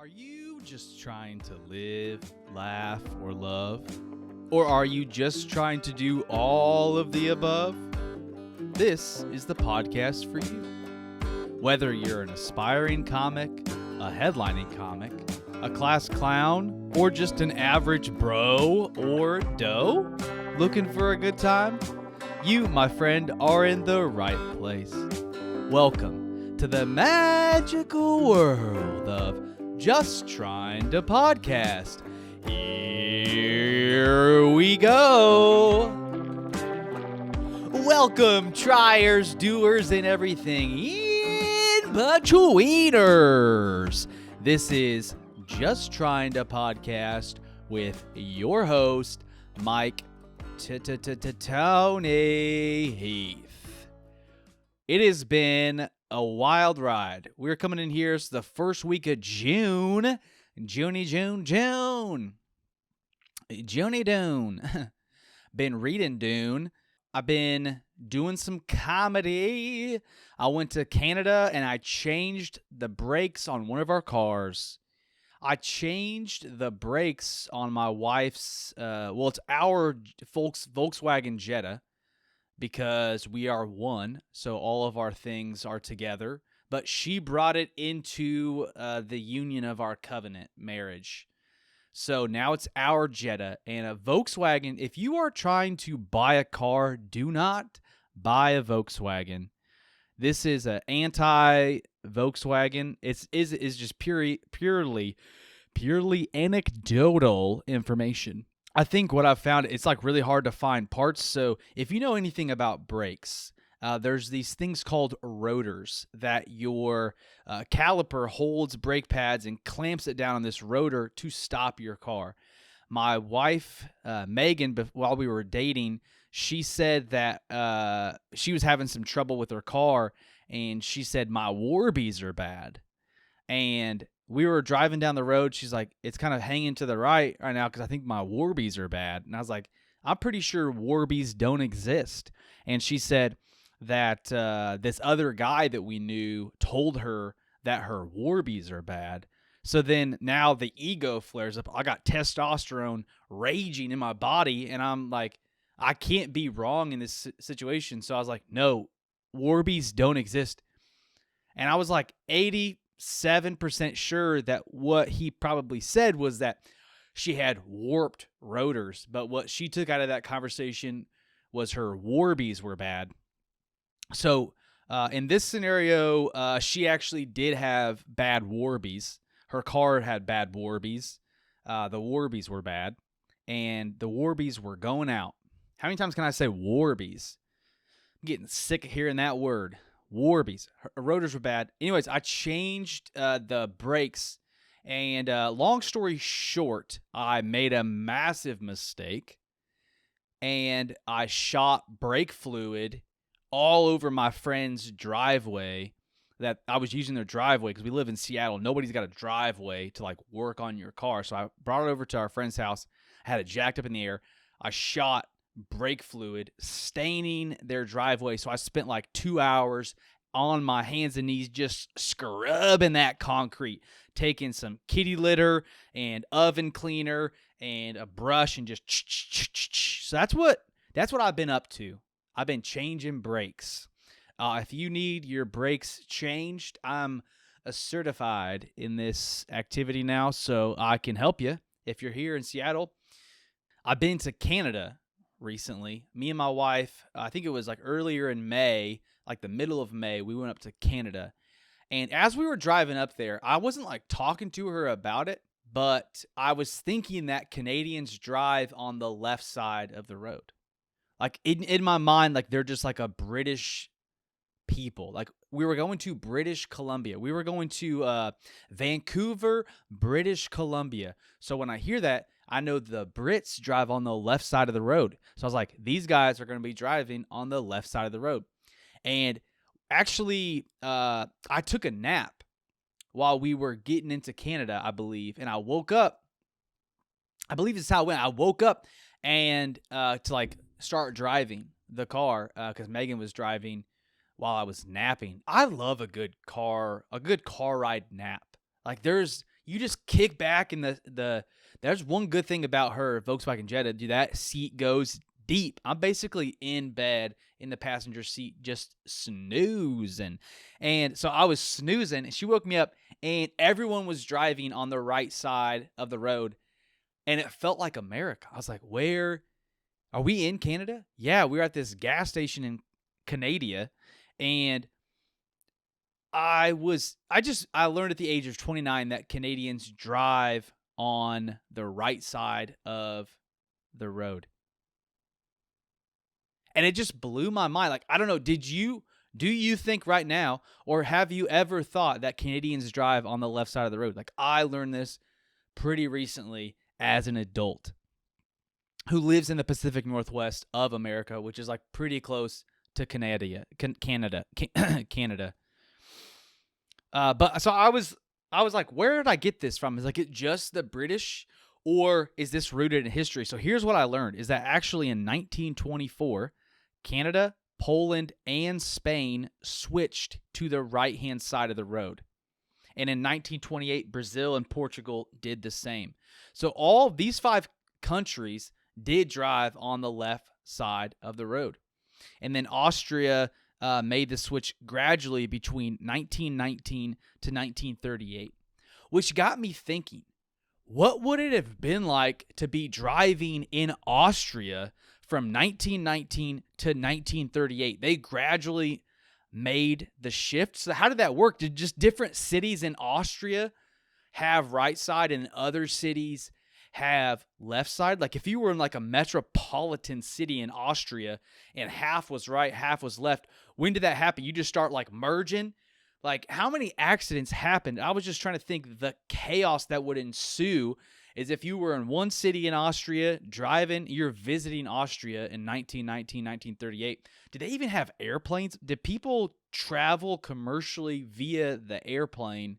Are you just trying to live, laugh, or love? Or are you just trying to do all of the above? This is the podcast for you. Whether you're an aspiring comic, a headlining comic, a class clown, or just an average bro or doe looking for a good time, you, my friend, are in the right place. Welcome to the magical world of Just Trying to Podcast. Here we go. Welcome, triers, doers, and everything in betweeners. This is Just Trying to Podcast with your host, Mike Tony Heath. It has been a wild ride. We're coming in here. It's the first week of June. Junie Dune. Been reading Dune. I've been doing some comedy. I went to Canada and I changed the brakes on one of our cars. I changed the brakes on my wife's, it's our Volkswagen Jetta, because we are one, so all of our things are together. But she brought it into the union of our covenant marriage. So now it's our Jetta. And a Volkswagen, if you are trying to buy a car, do not buy a Volkswagen. This is an anti-Volkswagen. It's just purely anecdotal information. I think what I've found, it's like really hard to find parts. So if you know anything about brakes, there's these things called rotors that your caliper holds brake pads and clamps it down on this rotor to stop your car. My wife, Megan, while we were dating, she said that she was having some trouble with her car, and she said, my Warbies are bad. And we were driving down the road. She's like, it's kind of hanging to the right now because I think my Warbies are bad. And I was like, I'm pretty sure Warbies don't exist. And she said that this other guy that we knew told her that her Warbies are bad. So then now the ego flares up. I got testosterone raging in my body, and I'm like, I can't be wrong in this situation. So I was like, no, Warbies don't exist. And I was like 87% sure that what he probably said was that she had warped rotors. But what she took out of that conversation was her Warbies were bad. So in this scenario, she actually did have bad Warbies. Her car had bad Warbies. The Warbies were bad. And the Warbies were going out. How many times can I say Warbies? I'm getting sick of hearing that word. Warbies. Her rotors were bad. Anyways, I changed the brakes. And long story short, I made a massive mistake. And I shot brake fluid all over my friend's driveway. That I was using their driveway because we live in Seattle. Nobody's got a driveway to like work on your car. So I brought it over to our friend's house. I had it jacked up in the air. I shot brake fluid staining their driveway. So I spent like 2 hours on my hands and knees just scrubbing that concrete, taking some kitty litter and oven cleaner and a brush and just so that's what I've been up to. I've been changing brakes. If you need your brakes changed, I'm certified in this activity now, so I can help you if you're here in Seattle. I've been to Canada recently. Me and my wife, I think it was like earlier in May, like the middle of May, we went up to Canada. And as we were driving up there, I wasn't like talking to her about it, but I was thinking that Canadians drive on the left side of the road. Like in my mind, like they're just like a British people. Like we were going to British Columbia. We were going to Vancouver, British Columbia. So when I hear that, I know the Brits drive on the left side of the road. So I was like, these guys are going to be driving on the left side of the road. And actually, I took a nap while we were getting into Canada, I believe. And I woke up. I believe this is how it went. I woke up and to like start driving the car because Megan was driving while I was napping. I love a good car ride nap. Like you just kick back and there's one good thing about her Volkswagen Jetta, dude, that seat goes deep. I'm basically in bed in the passenger seat just snoozing. And so I was snoozing and she woke me up and everyone was driving on the right side of the road and it felt like America. I was like, where are we in Canada? Yeah, we were at this gas station in Canada and I learned at the age of 29 that Canadians drive on the right side of the road. And it just blew my mind. Like, I don't know, do you think right now, or have you ever thought that Canadians drive on the left side of the road? Like, I learned this pretty recently as an adult who lives in the Pacific Northwest of America, which is like pretty close to Canada. But so I was like, where did I get this from? Is like it just the British, or is this rooted in history? So here's what I learned: is that actually in 1924, Canada, Poland, and Spain switched to the right-hand side of the road. And in 1928, Brazil and Portugal did the same. So all these 5 countries did drive on the left side of the road. And then Austria made the switch gradually between 1919 to 1938, which got me thinking, what would it have been like to be driving in Austria from 1919 to 1938? They gradually made the shift. So how did that work? Did just different cities in Austria have right side and other cities have left side? Like if you were in like a metropolitan city in Austria and half was right, half was left, when did that happen? You just start like merging? Like how many accidents happened? I was just trying to think the chaos that would ensue is if you were in one city in Austria driving, you're visiting Austria in 1919, 1938. Did they even have airplanes? Did people travel commercially via the airplane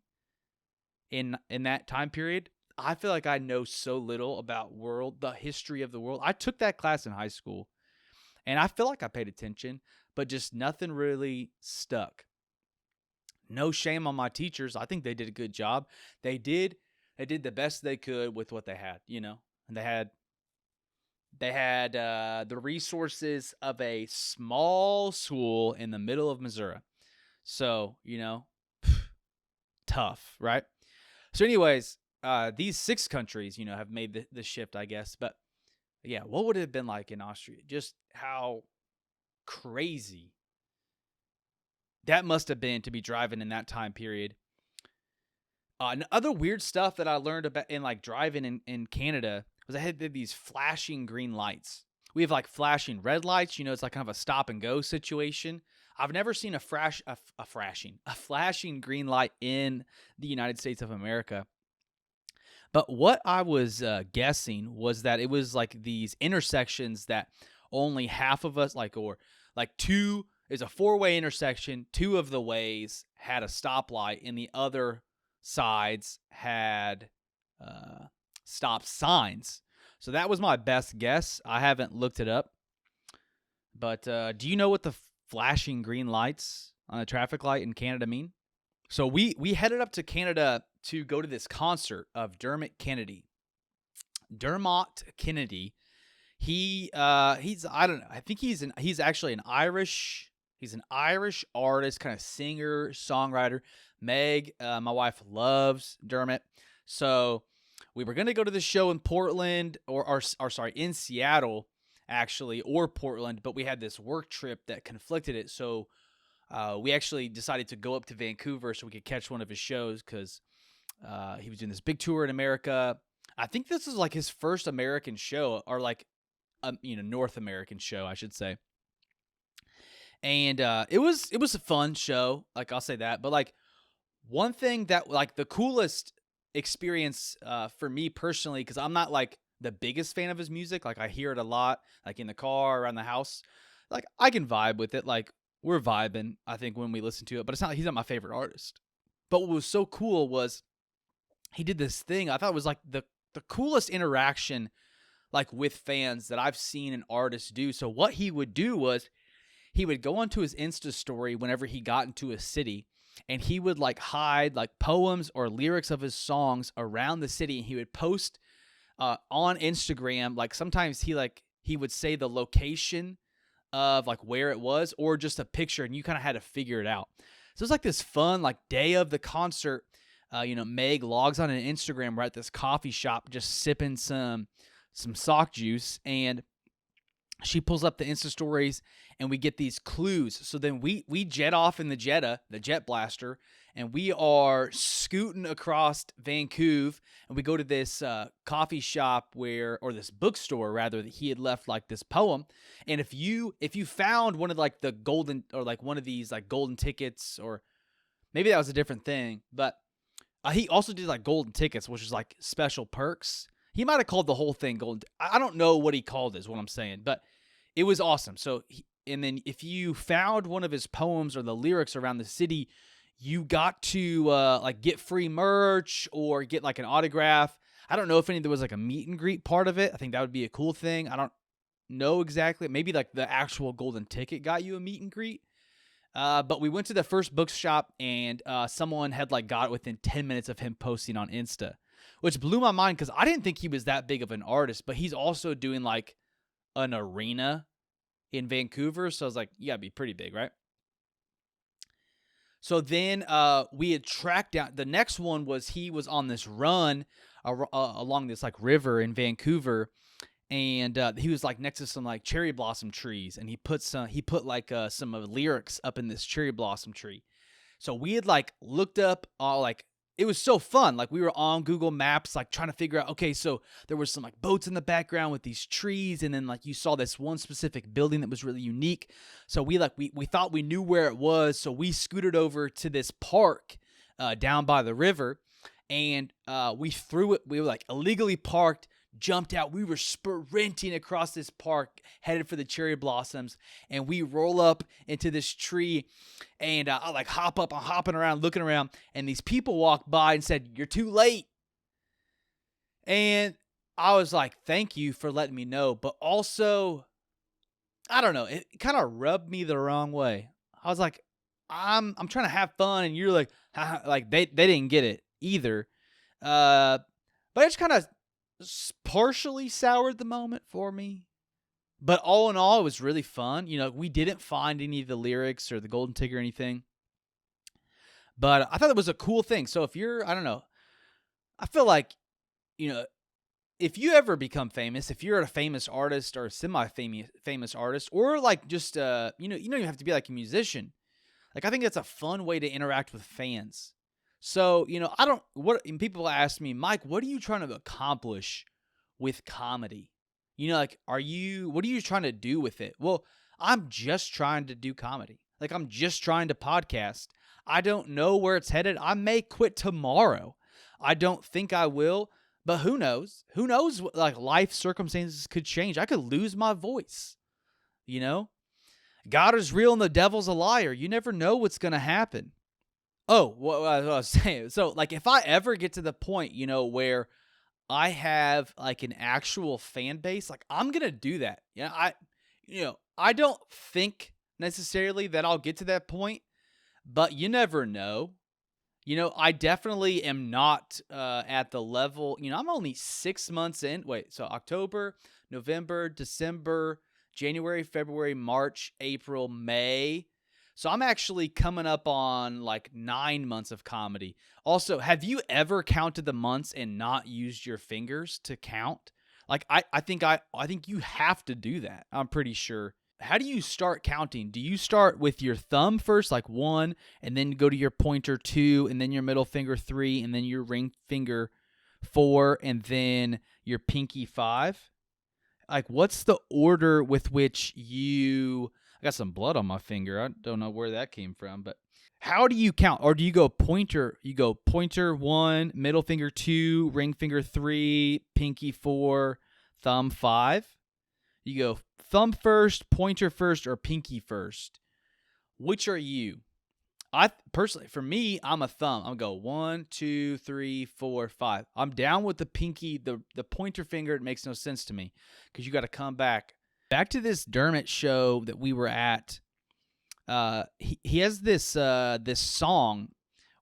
in that time period? I feel like I know so little about the history of the world. I took that class in high school, and I feel like I paid attention, but just nothing really stuck. No shame on my teachers. I think they did a good job. They did the best they could with what they had, and they had the resources of a small school in the middle of Missouri. So, tough, right? So anyways, these 6 countries, have made the shift, I guess. But yeah, what would it have been like in Austria? Just how crazy that must have been to be driving in that time period. And other weird stuff that I learned about in like driving in Canada was I had these flashing green lights. We have like flashing red lights. It's like kind of a stop and go situation. I've never seen a flashing green light in the United States of America. But what I was guessing was that it was like these intersections that only half of us, two is a 4-way intersection. 2 of the ways had a stoplight, and the other sides had stop signs. So that was my best guess. I haven't looked it up. But do you know what the flashing green lights on a traffic light in Canada mean? So we headed up to Canada to go to this concert of Dermot Kennedy. Dermot Kennedy, he's I don't know. I think he's actually an Irish. He's an Irish artist, kind of singer, songwriter. Meg, my wife, loves Dermot. So we were going to go to the show in Portland or in Seattle, actually, or Portland, but we had this work trip that conflicted it. So we actually decided to go up to Vancouver so we could catch one of his shows because he was doing this big tour in America. I think this is like his first American show, or like, North American show, I should say. And it was a fun show, like I'll say that. But like one thing that like the coolest experience for me personally, because I'm not like the biggest fan of his music. Like I hear it a lot, like in the car, around the house. Like I can vibe with it. Like we're vibing, I think, when we listen to it. But it's not. He's not my favorite artist. But what was so cool was he did this thing. I thought it was like the coolest interaction, like with fans that I've seen an artist do. So what he would do was he would go onto his Insta story whenever he got into a city, and he would like hide like poems or lyrics of his songs around the city, and he would post on Instagram. Like sometimes he would say the location of like where it was or just a picture, and you kind of had to figure it out. So it's like this fun like day of the concert. Meg logs on an Instagram. We're at this coffee shop just sipping some sock juice, and she pulls up the Insta stories, and we get these clues. So then we jet off in the Jetta, the jet blaster, and we are scooting across Vancouver, and we go to this coffee shop or this bookstore rather, that he had left like this poem. And if you found one of like the golden, or like one of these like golden tickets, or maybe that was a different thing, but he also did like golden tickets, which is like special perks. He might have called the whole thing golden. I don't know what he called it, is what I'm saying, but it was awesome. So, and then if you found one of his poems or the lyrics around the city, you got to like get free merch or get like an autograph. I don't know if there was like a meet and greet part of it. I think that would be a cool thing. I don't know exactly. Maybe like the actual golden ticket got you a meet and greet. But we went to the first bookshop, and someone had like got it within 10 minutes of him posting on Insta, which blew my mind because I didn't think he was that big of an artist, but he's also doing like an arena in Vancouver. So I was like, you gotta be pretty big, right? So then we had tracked down, the next one was he was on this run along this like river in Vancouver, and he was like next to some like cherry blossom trees, and he put some lyrics up in this cherry blossom tree. So we had like looked up like, it was so fun. Like we were on Google Maps, like trying to figure out, okay, so there was some like boats in the background with these trees. And then like you saw this one specific building that was really unique. So we thought we knew where it was. So we scooted over to this park down by the river, and we were like illegally parked, jumped out. We were sprinting across this park, headed for the cherry blossoms, and we roll up into this tree, and I like hop up. I'm hopping around, looking around, and these people walked by and said, "You're too late." And I was like, "Thank you for letting me know," but also, I don't know, it kind of rubbed me the wrong way. I was like, I'm trying to have fun, and you're like, like they didn't get it either. But it just kind of partially soured the moment for me. But all in all, it was really fun. We didn't find any of the lyrics or the golden ticket or anything, but I thought it was a cool thing. So if you're, I don't know, I feel like, if you ever become famous, if you're a famous artist or a semi-famous artist, or like just, you have to be like a musician. Like, I think that's a fun way to interact with fans. So, and people ask me, Mike, what are you trying to accomplish with comedy? Like, what are you trying to do with it? Well, I'm just trying to do comedy. Like, I'm just trying to podcast. I don't know where it's headed. I may quit tomorrow. I don't think I will, but who knows? Who knows? Like, life circumstances could change. I could lose my voice. God is real and the devil's a liar. You never know what's going to happen. Oh, what I was saying. So, like, if I ever get to the point, where I have like an actual fan base, like, I'm gonna do that. I don't think necessarily that I'll get to that point, but you never know. I definitely am not at the level. I'm only 6 months in. Wait, so October, November, December, January, February, March, April, May. So I'm actually coming up on like 9 months of comedy. Also, have you ever counted the months and not used your fingers to count? Like, I think you have to do that. I'm pretty sure. How do you start counting? Do you start with your thumb first, like 1, and then go to your pointer 2, and then your middle finger 3, and then your ring finger 4, and then your pinky 5? Like, what's the order with which you... I got some blood on my finger. I don't know where that came from, but how do you count? Or do you go pointer? You go pointer 1, middle finger 2, ring finger 3, pinky 4, thumb 5? You go thumb first, pointer first, or pinky first? Which are you? I personally, for me, I'm a thumb. I'm going to go 1, 2, 3, 4, 5. I'm down with the pinky, the pointer finger. It makes no sense to me because you got to come back. Back to this Dermot show that we were at. he has this song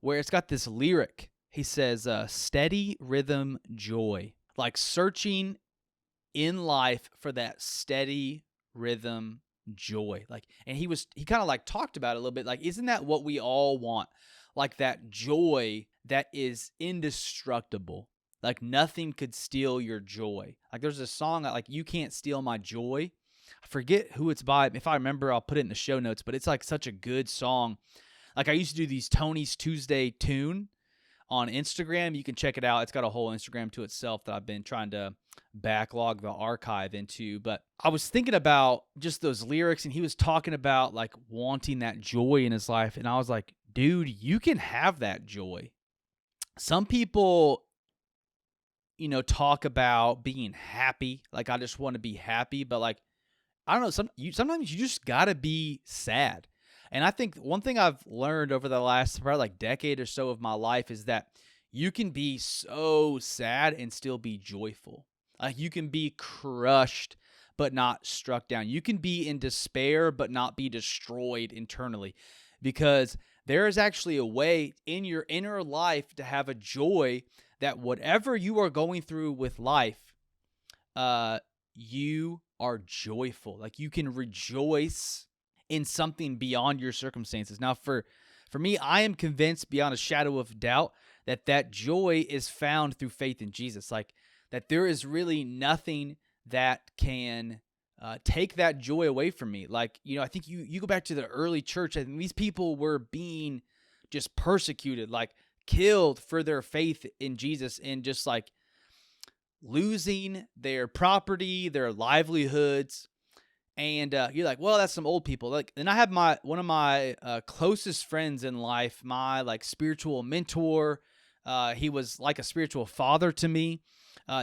where it's got this lyric. He says, steady rhythm joy, like searching in life for that steady rhythm joy. Like, and he kind of like talked about it a little bit. Like, isn't that what we all want? Like that joy that is indestructible. Like nothing could steal your joy. Like there's a song that like, you can't steal my joy. I forget who it's by. If I remember, I'll put it in the show notes, but it's like such a good song. Like I used to do these Tony's Tuesday Tune on Instagram. You can check it out. It's got a whole Instagram to itself that I've been trying to backlog the archive into. But I was thinking about just those lyrics, and he was talking about like wanting that joy in his life. And I was like, dude, you can have that joy. Some people, talk about being happy. Like, I just want to be happy. But like, I don't know. Sometimes you just got to be sad. And I think one thing I've learned over the last probably like decade or so of my life is that you can be so sad and still be joyful. Like you can be crushed but not struck down. You can be in despair but not be destroyed internally, because there is actually a way in your inner life to have a joy that whatever you are going through with life, you are joyful. Like you can rejoice in something beyond your circumstances. Now, for me, I am convinced beyond a shadow of doubt that joy is found through faith in Jesus. Like that there is really nothing that can take that joy away from me. Like, I think you go back to the early church, and these people were being just persecuted, like killed for their faith in Jesus, and just like losing their property, their livelihoods. And you're like, well, that's some old people. Like, and I have one of my closest friends in life, my like spiritual mentor. He was like a spiritual father to me.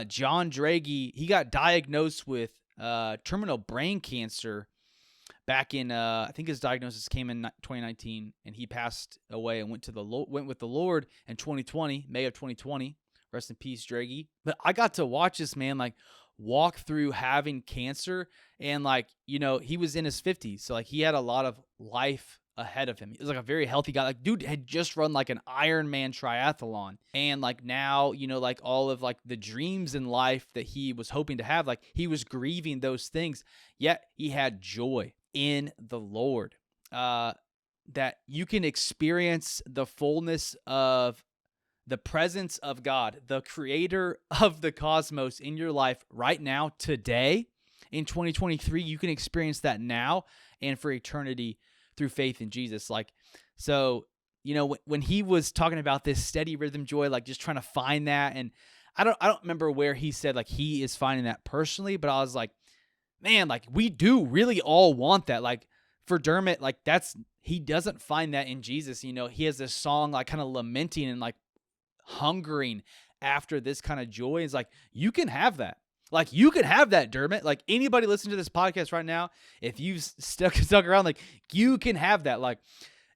John Draghi. He got diagnosed with terminal brain cancer back in. I think his diagnosis came in 2019, and he passed away and went with the Lord in 2020, May of 2020. Rest in peace, Draghi. But I got to watch this man like walk through having cancer, and like, he was in his 50s, so like he had a lot of life ahead of him. He was like a very healthy guy. Like dude had just run like an Ironman triathlon, and like now, like all of like the dreams in life that he was hoping to have, like he was grieving those things, yet he had joy in the Lord. That you can experience the fullness of the presence of God, the creator of the cosmos in your life right now, today, in 2023. You can experience that now and for eternity through faith in Jesus. Like, so, when he was talking about this steady rhythm joy, like just trying to find that, and I don't remember where he said like he is finding that personally, but I was like, man, like we do really all want that. Like for Dermot, like he doesn't find that in Jesus. He has this song like kind of lamenting and like hungering after this kind of joy. It's like, you can have that. Like you can have that, Dermot. Like anybody listening to this podcast right now, if you've stuck around, like you can have that. Like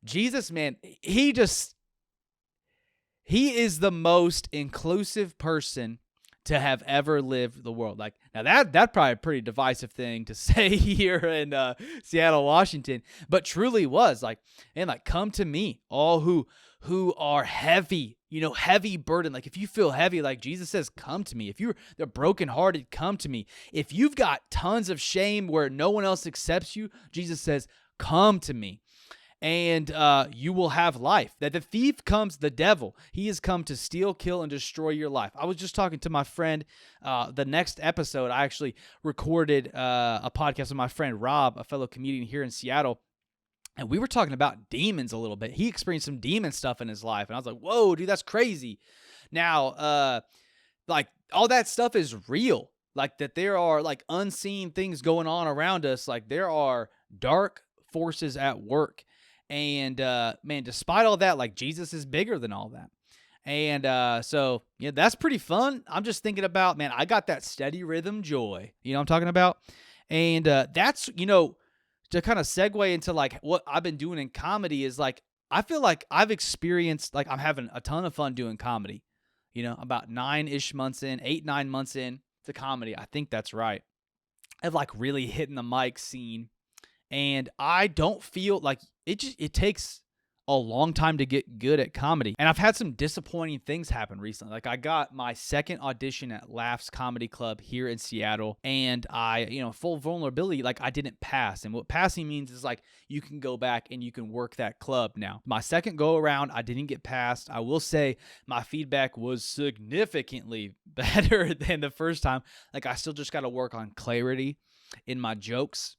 Jesus, man, he is the most inclusive person to have ever lived the world. Like now that's probably a pretty divisive thing to say here in Seattle, Washington, but truly was like, and like, come to me, all who are heavy, heavy burden. Like if you feel heavy, like Jesus says, come to me. If they're brokenhearted, come to me. If you've got tons of shame where no one else accepts you, Jesus says, come to me. And you will have life. That the thief comes, the devil. He has come to steal, kill, and destroy your life. I was just talking to my friend. The next episode, I actually recorded a podcast with my friend Rob, a fellow comedian here in Seattle. And we were talking about demons a little bit. He experienced some demon stuff in his life. And I was like, whoa, dude, that's crazy. Now, like all that stuff is real. Like that there are like unseen things going on around us. Like there are dark forces at work. And, man, despite all that, like Jesus is bigger than all that. And so, yeah, that's pretty fun. I'm just thinking about, man, I got that steady rhythm joy. You know what I'm talking about? And that's, to kind of segue into like what I've been doing in comedy is like, I feel like I've experienced, like I'm having a ton of fun doing comedy, about 9-ish months in, 8-9 months in to comedy. I think that's right. I've like really hitting the mic scene. And I don't feel like it takes a long time to get good at comedy. And I've had some disappointing things happen recently. Like I got my second audition at Laughs Comedy Club here in Seattle, and full vulnerability, like I didn't pass. And what passing means is like you can go back and you can work that club now. My second go around, I didn't get passed. I will say my feedback was significantly better than the first time. Like I still just got to work on clarity in my jokes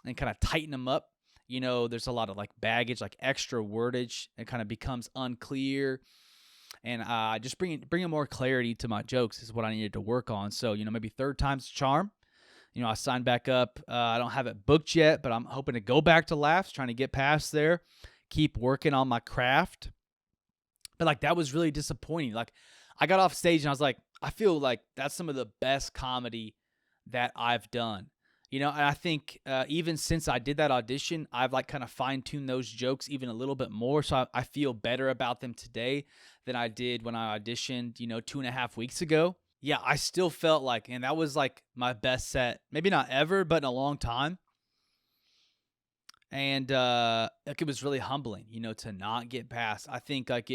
and kind of tighten them up. There's a lot of like baggage, like extra wordage. It kind of becomes unclear. And just bringing more clarity to my jokes is what I needed to work on. So, maybe third time's a charm. I signed back up. I don't have it booked yet, but I'm hoping to go back to Laughs, trying to get past there, keep working on my craft. But like that was really disappointing. Like I got off stage and I was like, I feel like that's some of the best comedy that I've done. And I think even since I did that audition, I've like kind of fine-tuned those jokes even a little bit more. So I feel better about them today than I did when I auditioned, 2.5 weeks ago. Yeah, I still felt like, and that was like my best set, maybe not ever, but in a long time. And like it was really humbling, to not get past. I think like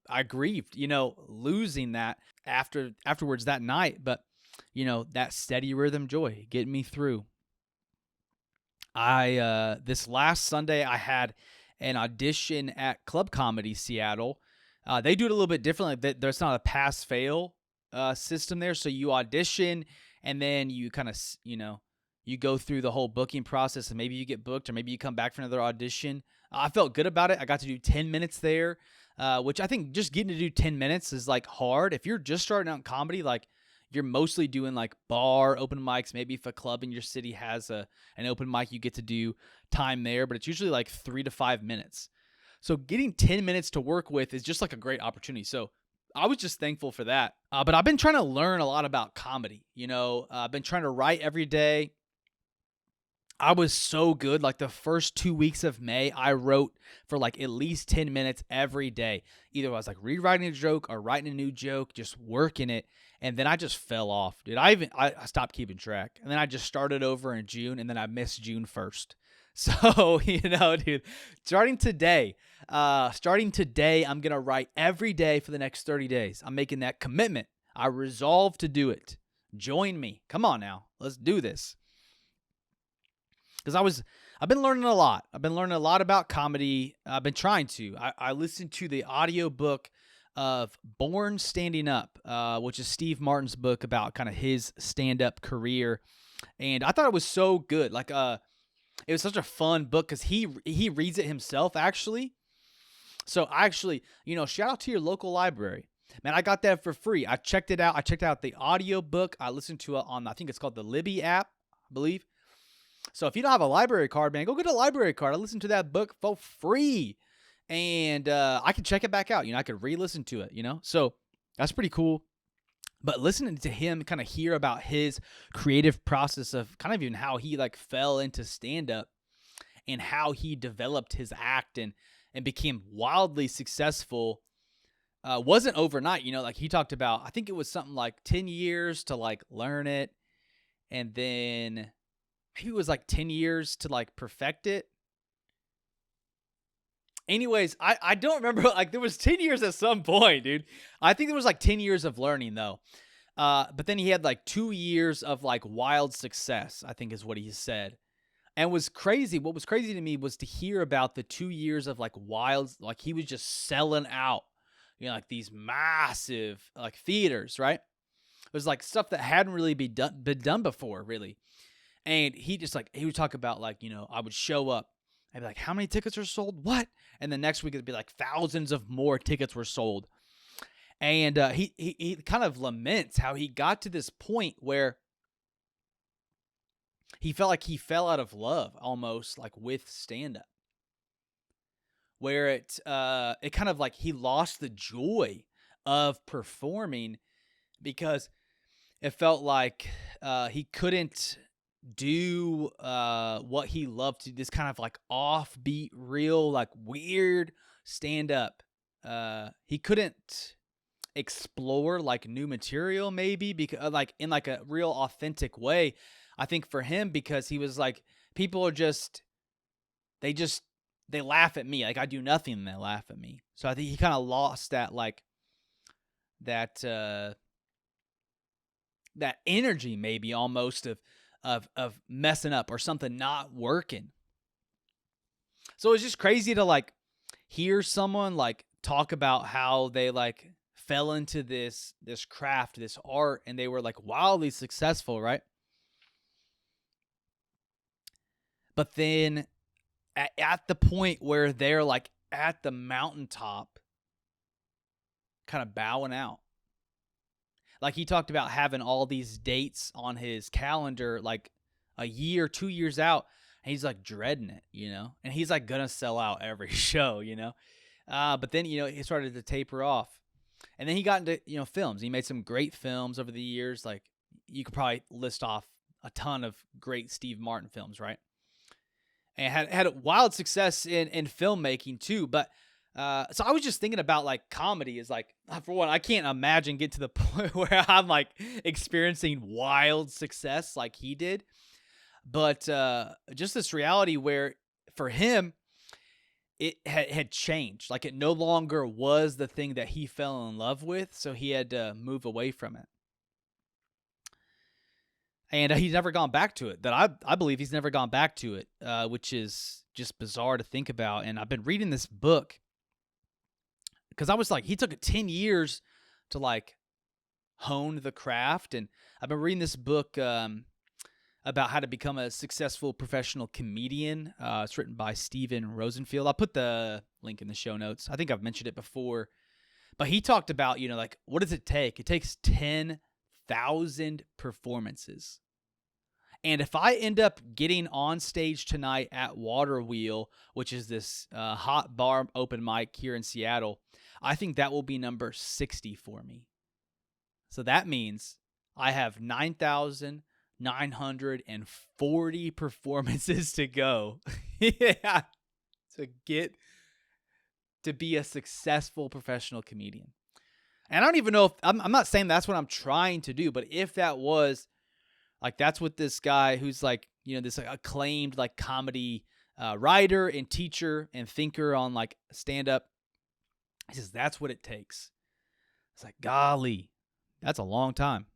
I grieved, losing that afterwards that night, but that steady rhythm joy getting me through. This last Sunday I had an audition at Club Comedy Seattle. They do it a little bit differently. There's not a pass-fail system there, so you audition and then you kind of, you go through the whole booking process and maybe you get booked or maybe you come back for another audition. I felt good about it. I got to do 10 minutes there, which I think just getting to do 10 minutes is like hard. If you're just starting out in comedy, like you're mostly doing like bar open mics. Maybe if a club in your city has an open mic, you get to do time there, but it's usually like 3 to 5 minutes. So getting 10 minutes to work with is just like a great opportunity. So I was just thankful for that. But I've been trying to learn a lot about comedy. I've been trying to write every day. I was so good. Like the first 2 weeks of May, I wrote for like at least 10 minutes every day. Either I was like rewriting a joke or writing a new joke, just working it. And then I just fell off, dude. I stopped keeping track. And then I just started over in June, and then I missed June 1st. So, dude, starting today, I'm going to write every day for the next 30 days. I'm making that commitment. I resolve to do it. Join me. Come on now. Let's do this. Because I've been learning a lot. I've been learning a lot about comedy. I've been trying to. I listened to the audiobook of Born Standing Up, which is Steve Martin's book about kind of his stand-up career. And I thought it was so good. Like, it was such a fun book because he reads it himself, actually. So actually, shout out to your local library. Man, I got that for free. I checked it out. I checked out the audiobook. I listened to it on, I think it's called the Libby app, I believe. So if you don't have a library card, man, go get a library card. I listened to that book for free. And I could check it back out. I could re-listen to it, So that's pretty cool. But listening to him kind of hear about his creative process of kind of even how he like fell into stand-up and how he developed his act and became wildly successful wasn't overnight. Like he talked about, I think it was something like 10 years to like learn it. And then maybe it was like 10 years to like perfect it. Anyways, I don't remember, like there was 10 years at some point, dude. I think there was like 10 years of learning though. But then he had like 2 years of like wild success, I think is what he said. And what was crazy to me was to hear about the 2 years of like wild, like he was just selling out, like these massive like theaters, right? It was like stuff that hadn't really been done before, really. And he would talk about like, I would show up. I'd be like, how many tickets are sold? What? And the next week it'd be like thousands of more tickets were sold. And he kind of laments how he got to this point where he felt like he fell out of love almost like with stand-up. Where it kind of like he lost the joy of performing because it felt like he couldn't do what he loved to, this kind of like offbeat, real, like weird stand-up. He couldn't explore like new material maybe because like in like a real authentic way. I think for him because he was like people are they laugh at me. Like I do nothing and they laugh at me. So I think he kind of lost that that that energy maybe almost of messing up or something not working. So it's just crazy to hear someone talk about how they fell into this craft, this art, and they were wildly successful, right? But then at the point where they're at the mountaintop, kind of bowing out. He talked about having all these dates on his calendar, a year, 2 years out, and he's dreading it, and he's gonna sell out every show, but then, he started to taper off, and then he got into, films. He made some great films over the years. You could probably list off a ton of great Steve Martin films, right? And had a wild success in filmmaking too. But so I was just thinking about comedy is for one, I can't imagine getting to the point where I'm experiencing wild success like he did. But just this reality where for him, it had changed. It no longer was the thing that he fell in love with. So he had to move away from it. And he's never gone back to it. That I believe he's never gone back to it, which is just bizarre to think about. And I've been reading this book because I was he took 10 years to hone the craft. And I've been reading this book about how to become a successful professional comedian. It's written by Stephen Rosenfield. I'll put the link in the show notes. I think I've mentioned it before. But he talked about, what does it take? It takes 10,000 performances. And if I end up getting on stage tonight at Water Wheel, which is this hot bar open mic here in Seattle, I think that will be number 60 for me. So that means I have 9,940 performances to go. Yeah, to get to be a successful professional comedian. And I don't even know if I'm not saying that's what I'm trying to do, but if that was that's what this guy who's this acclaimed comedy writer and teacher and thinker on stand up, he says that's what it takes. It's golly, that's a long time.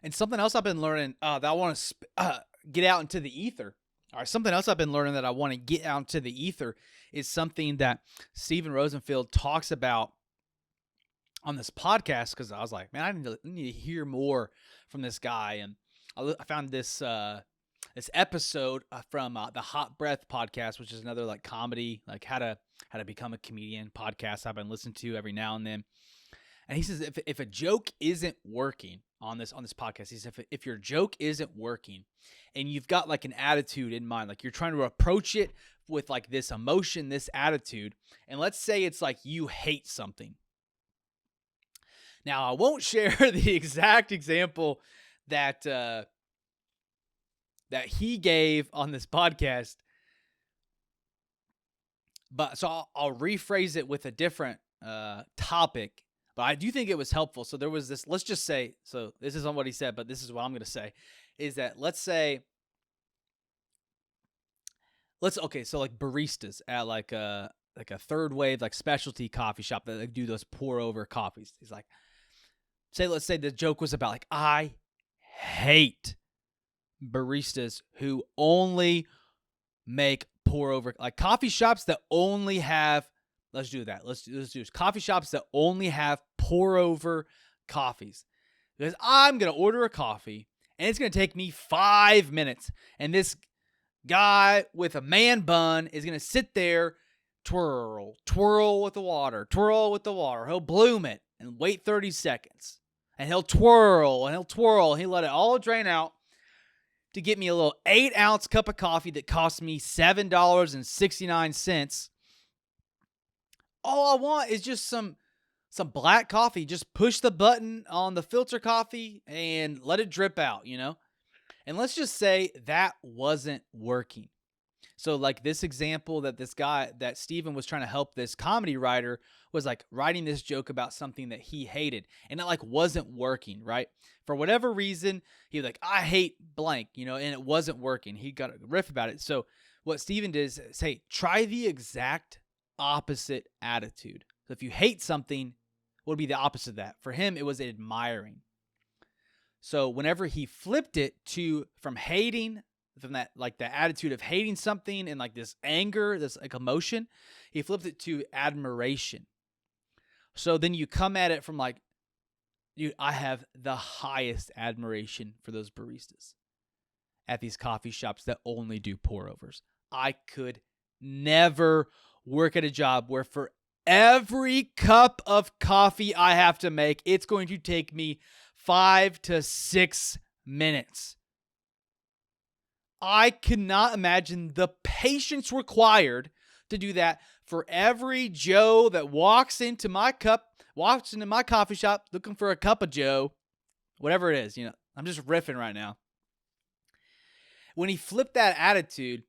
And something else I've been learning that I want to get out into the ether. All right, something else I've been learning that I want to get out into the ether is something that Stephen Rosenfield talks about on this podcast, because I was man, I need to hear more from this guy. And I found this this episode from the Hot Breath podcast, which is another comedy, how to become a comedian podcast I've been listening to every now and then. And he says if a joke isn't working on this podcast, he says if your joke isn't working and you've got an attitude in mind, you're trying to approach it with this emotion, this attitude, and let's say it's you hate something. Now, I won't share the exact example that that he gave on this podcast, but so I'll rephrase it with a different topic. But I do think it was helpful. So there was this. Let's just say. So this isn't what he said, but this is what I'm going to say. Is that let's say. Okay. So baristas at a third wave specialty coffee shop that do those pour over coffees. He's let's say the joke was about I hate baristas who only make pour over, coffee shops that only have, let's do that. Let's do coffee shops that only have pour over coffees, because I'm going to order a coffee and it's going to take me 5 minutes. And this guy with a man bun is going to sit there, twirl with the water. He'll bloom it and wait 30 seconds. And he'll twirl and he'll let it all drain out to get me a little 8-ounce cup of coffee that cost me $7.69. All I want is just some black coffee. Just push the button on the filter coffee and let it drip out, And let's just say that wasn't working. So like this example that this guy that Steven was trying to help this comedy writer was like writing this joke about something that he hated and it like wasn't working, right? For whatever reason, he was like, I hate blank, and it wasn't working. He got a riff about it. So what Steven did is say, try the exact opposite attitude. So if you hate something, what would be the opposite of that? For him, it was admiring. So whenever he flipped it from hating, from that, like the attitude of hating something and like this anger, this like emotion, he flipped it to admiration. So then you come at it from like, dude, I have the highest admiration for those baristas at these coffee shops that only do pour overs. I could never work at a job where for every cup of coffee I have to make, it's going to take me 5 to 6 minutes. I cannot imagine the patience required to do that for every Joe that walks into my coffee shop looking for a cup of Joe, whatever it is. I'm just riffing right now. When he flipped that attitude,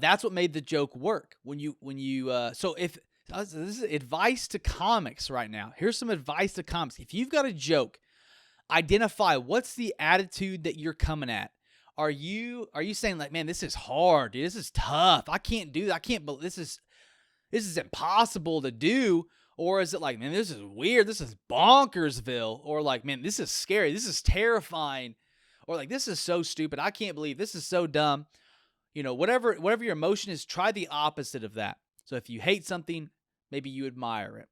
that's what made the joke work. So this is advice to comics right now. Here's some advice to comics. If you've got a joke, identify what's the attitude that you're coming at. Are you saying like, man, this is hard, dude. This is tough. I can't do that. I can't believe this is impossible to do. Or is it like, man, this is weird. This is bonkersville. Or like, man, this is scary. This is terrifying. Or like, this is so stupid. I can't believe this is so dumb. Whatever your emotion is, try the opposite of that. So if you hate something, maybe you admire it.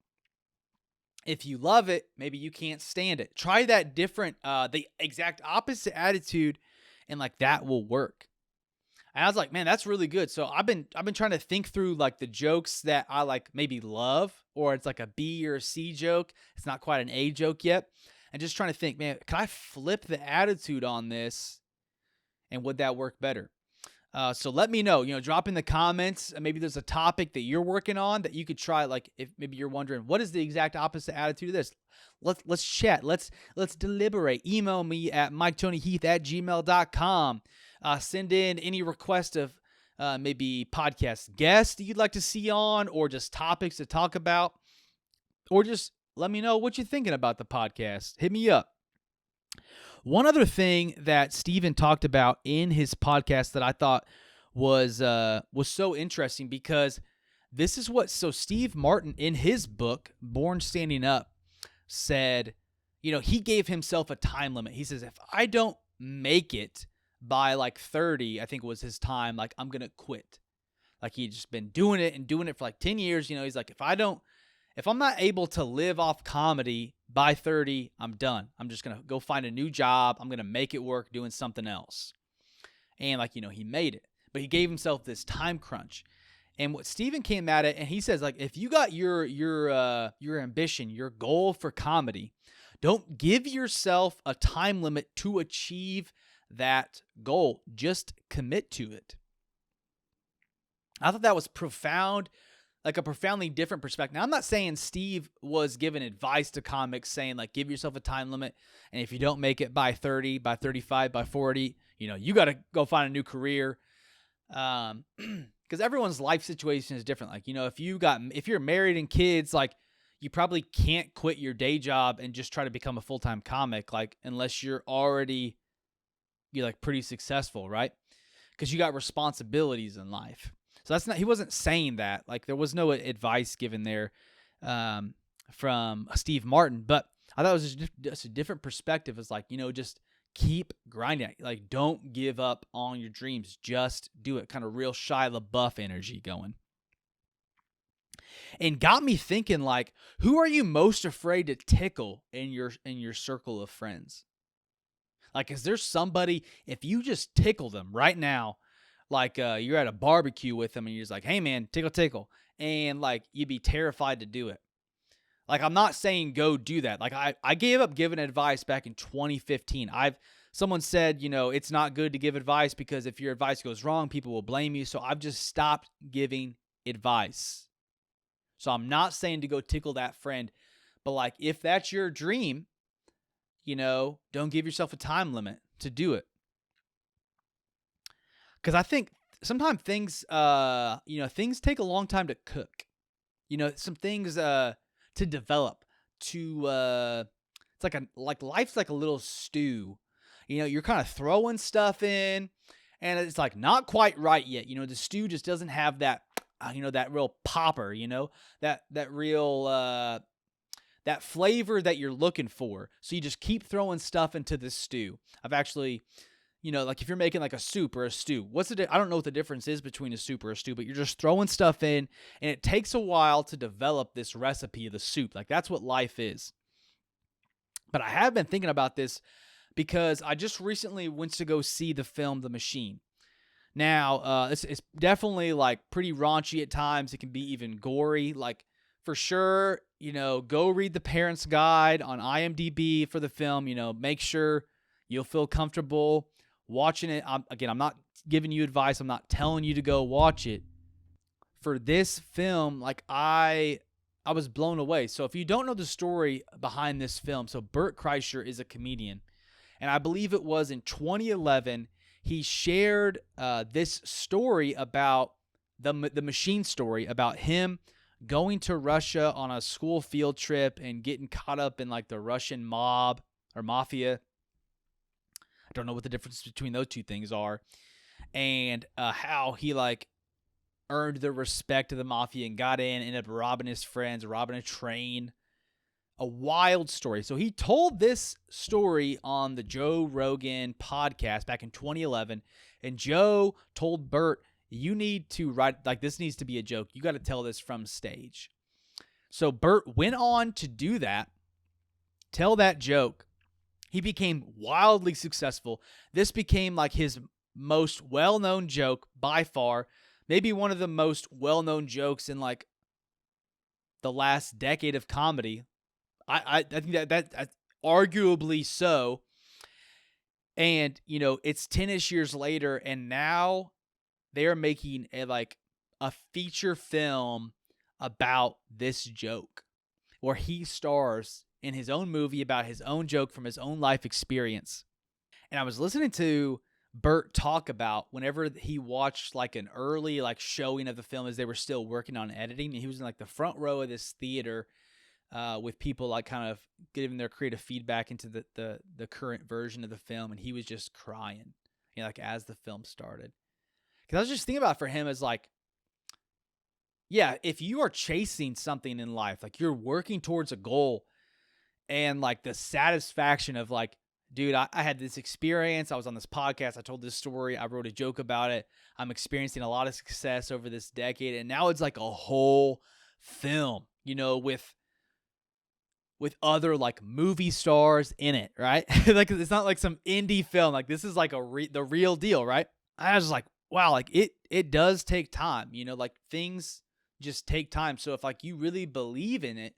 If you love it, maybe you can't stand it. Try that different, the exact opposite attitude, and like that will work. And I was like, man, that's really good. So I've been trying to think through like the jokes that I like maybe love, or it's like a B or a C joke. It's not quite an A joke yet. And just trying to think, man, can I flip the attitude on this, and would that work better? So let me know, drop in the comments. Maybe there's a topic that you're working on that you could try. Like if maybe you're wondering, what is the exact opposite attitude of this? Let's chat. Let's deliberate. Email me at miketonyheath@gmail.com. Send in any request of maybe podcast guests that you'd like to see on, or just topics to talk about, or just let me know what you're thinking about the podcast. Hit me up. One other thing that Stephen talked about in his podcast that I thought was so interesting, because this is so Steve Martin in his book, Born Standing Up, said, he gave himself a time limit. He says, if I don't make it by like 30, I think was his time, like I'm going to quit. Like he'd just been doing it for like 10 years. He's like, if I'm not able to live off comedy by 30, I'm done. I'm just going to go find a new job. I'm going to make it work doing something else. And like, he made it, but he gave himself this time crunch. And what Steven came at it, and he says, like, if you got your ambition, your goal for comedy, don't give yourself a time limit to achieve that goal. Just commit to it. I thought that was profound. Like a profoundly different perspective. Now, I'm not saying Steve was giving advice to comics saying like, give yourself a time limit, and if you don't make it by 30, by 35, by 40, you got to go find a new career. Because everyone's life situation is different. Like, if you're married and kids, like you probably can't quit your day job and just try to become a full-time comic, like unless you're like pretty successful, right? Because you got responsibilities in life. So he wasn't saying that. Like there was no advice given there from Steve Martin, but I thought it was just a different perspective. It's like, just keep grinding. Like don't give up on your dreams. Just do it. Kind of real Shia LaBeouf energy going. And got me thinking, like, who are you most afraid to tickle in your circle of friends? Like, is there somebody, if you just tickle them right now, like you're at a barbecue with them and you're just like, hey man, tickle, and like you'd be terrified to do it. Like I'm not saying go do that. Like I gave up giving advice back in 2015. Someone said, it's not good to give advice because if your advice goes wrong, people will blame you. So I've just stopped giving advice. So I'm not saying to go tickle that friend, but like if that's your dream, don't give yourself a time limit to do it. Because I think sometimes things, things take a long time to cook. Some things to develop. It's like life's like a little stew. You're kind of throwing stuff in, and it's like not quite right yet. The stew just doesn't have that, that real popper. That real that flavor that you're looking for. So you just keep throwing stuff into the stew. I've actually, like if you're making like a soup or a stew, I don't know what the difference is between a soup or a stew, but you're just throwing stuff in, and it takes a while to develop this recipe of the soup. Like that's what life is. But I have been thinking about this because I just recently went to go see the film The Machine. Now, it's definitely like pretty raunchy at times. It can be even gory. Like for sure, go read the parent's guide on IMDb for the film. Make sure you'll feel comfortable watching it. I'm not giving you advice. I'm not telling you to go watch it. For this film, like I was blown away. So if you don't know the story behind this film, so Bert Kreischer is a comedian, and I believe it was in 2011 he shared this story about the Machine story, about him going to Russia on a school field trip and getting caught up in like the Russian mob or mafia. I don't know what the difference between those two things are, and how he like earned the respect of the mafia and got in, ended up robbing his friends, robbing a train. A wild story. So he told this story on the Joe Rogan podcast back in 2011, and Joe told Bert, you need to write, like this needs to be a joke. You got to tell this from stage. So Bert went on to do that, tell that joke. He became wildly successful. This became like his most well-known joke by far. Maybe one of the most well-known jokes in like the last decade of comedy. I think that arguably so. And, it's 10-ish years later, and now they are making a feature film about this joke where he stars in his own movie about his own joke from his own life experience. And I was listening to Bert talk about whenever he watched like an early like showing of the film as they were still working on editing, and he was in like the front row of this theater with people like kind of giving their creative feedback into the current version of the film, and he was just crying, like as the film started. Because I was just thinking about for him as like, yeah, if you are chasing something in life, like you're working towards a goal, and like the satisfaction of like, dude, I had this experience. I was on this podcast. I told this story. I wrote a joke about it. I'm experiencing a lot of success over this decade, and now it's like a whole film, with other like movie stars in it, right? Like it's not like some indie film. Like this is like the real deal, right? I was like, wow, like it does take time, like things just take time. So if like you really believe in it,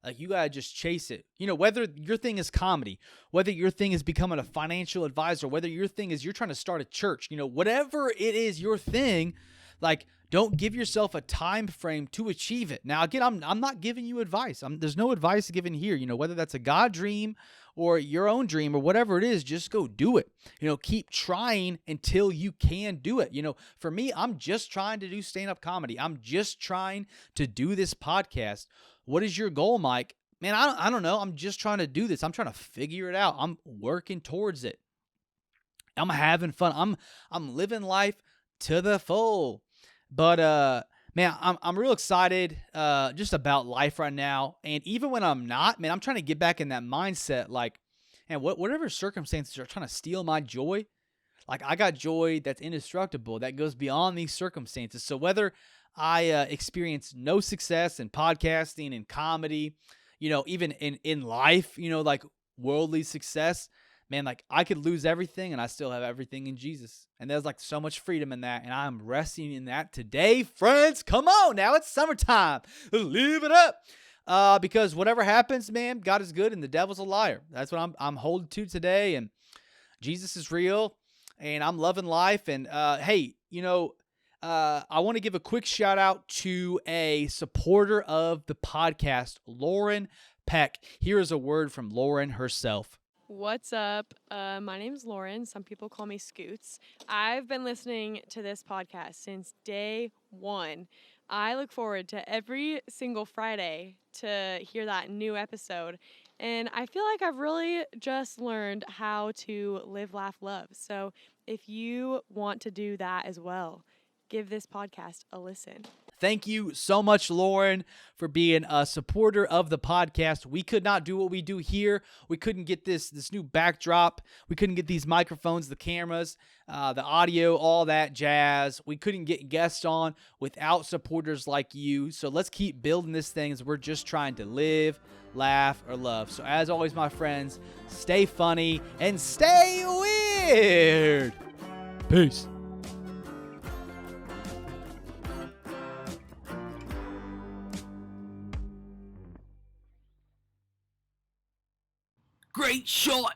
like you gotta just chase it. Whether your thing is comedy, whether your thing is becoming a financial advisor, whether your thing is you're trying to start a church, whatever it is your thing, like don't give yourself a time frame to achieve it. Now, again, I'm not giving you advice. There's no advice given here. Whether that's a God dream or your own dream or whatever it is, just go do it. Keep trying until you can do it. For me, I'm just trying to do stand-up comedy. I'm just trying to do this podcast. What is your goal, Mike? Man, I don't know. I'm just trying to do this. I'm trying to figure it out. I'm working towards it. I'm having fun. I'm living life to the full. But man, I'm real excited just about life right now. And even when I'm not, man, I'm trying to get back in that mindset. Like, and whatever circumstances are trying to steal my joy, like I got joy that's indestructible, that goes beyond these circumstances. So whether I experience no success in podcasting and comedy, even in life, like worldly success, man, like I could lose everything and I still have everything in Jesus. And there's like so much freedom in that. And I'm resting in that today, friends. Come on, now it's summertime. Live it up. Because whatever happens, man, God is good and the devil's a liar. That's what I'm holding to today. And Jesus is real and I'm loving life. And hey, I want to give a quick shout out to a supporter of the podcast, Lauren Peck. Here is a word from Lauren herself. What's up? My name's Lauren. Some people call me Scoots. I've been listening to this podcast since day one. I look forward to every single Friday to hear that new episode. And I feel like I've really just learned how to live, laugh, love. So if you want to do that as well, give this podcast a listen. Thank you so much, Lauren, for being a supporter of the podcast. We could not do what we do here. We couldn't get this new backdrop. We couldn't get these microphones, the cameras, the audio, all that jazz. We couldn't get guests on without supporters like you. So let's keep building this thing as we're just trying to live, laugh, or love. So as always, my friends, stay funny and stay weird. Peace. Great shot.